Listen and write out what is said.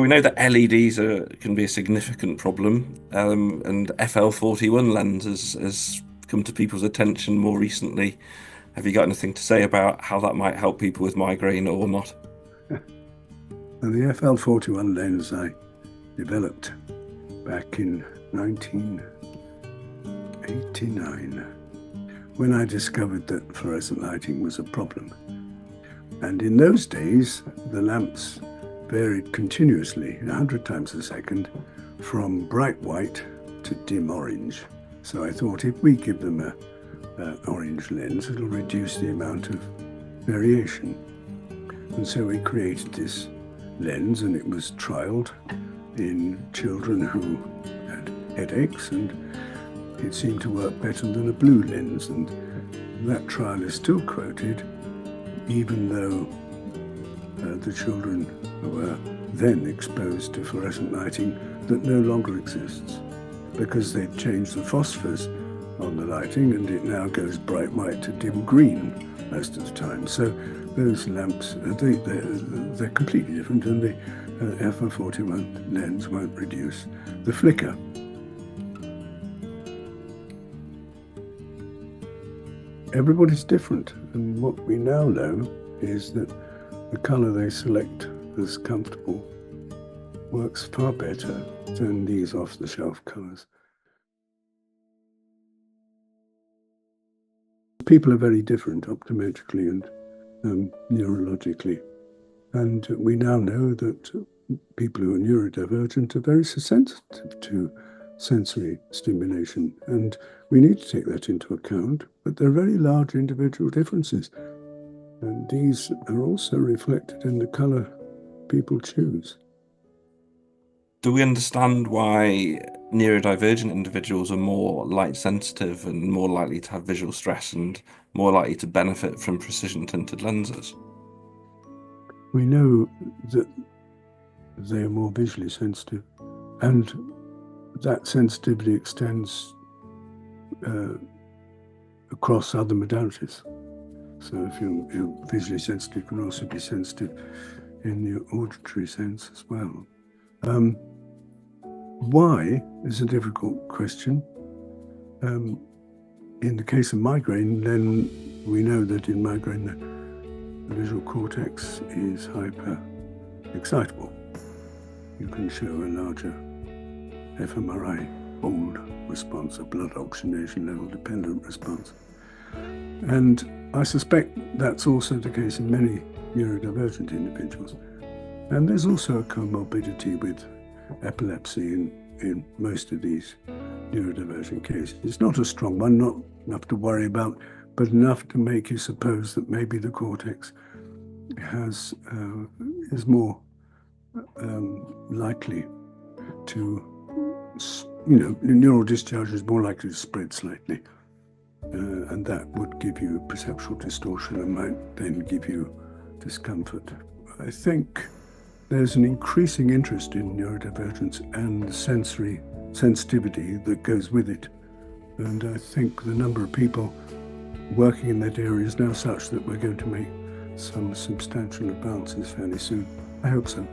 we know that LEDs can be a significant problem, and FL41 lens has come to people's attention more recently. Have you got anything to say about how that might help people with migraine or not? And the FL41 lens I developed back in 1989 when I discovered that fluorescent lighting was a problem. And in those days, the lamps varied continuously, 100 times a second, from bright white to dim orange. So I thought if we give them an orange lens, it'll reduce the amount of variation. And so we created this lens, and it was trialed in children who had headaches, and it seemed to work better than a blue lens. And that trial is still quoted, even though the children were then exposed to fluorescent lighting that no longer exists, because they'd changed the phosphors on the lighting, and it now goes bright white to dim green most of the time. So those lamps, they're completely different, and the FL41 lens won't reduce the flicker. Everybody's different, and what we now know is that the colour they select as comfortable works far better than these off-the-shelf colours. People are very different optometrically and neurologically, and we now know that people who are neurodivergent are very sensitive to sensory stimulation, and we need to take that into account, but there are very large individual differences, and these are also reflected in the colour people choose. Do we understand why neurodivergent individuals are more light sensitive and more likely to have visual stress and more likely to benefit from precision tinted lenses? We know that they are more visually sensitive, and that sensitivity extends across other modalities. So if you're visually sensitive, you can also be sensitive in the auditory sense as well. Why is a difficult question. In the case of migraine, then we know that in migraine the visual cortex is hyper-excitable. You can show a larger fMRI fold response, a blood oxygenation level dependent response. And I suspect that's also the case in many neurodivergent individuals. And there's also a comorbidity with epilepsy in most of these neurodivergent cases. It's not a strong one, not enough to worry about, but enough to make you suppose that maybe the cortex is more likely to, neural discharge is more likely to spread slightly. And that would give you perceptual distortion and might then give you discomfort. I think there's an increasing interest in neurodivergence and sensory sensitivity that goes with it. And I think the number of people working in that area is now such that we're going to make some substantial advances fairly soon. I hope so.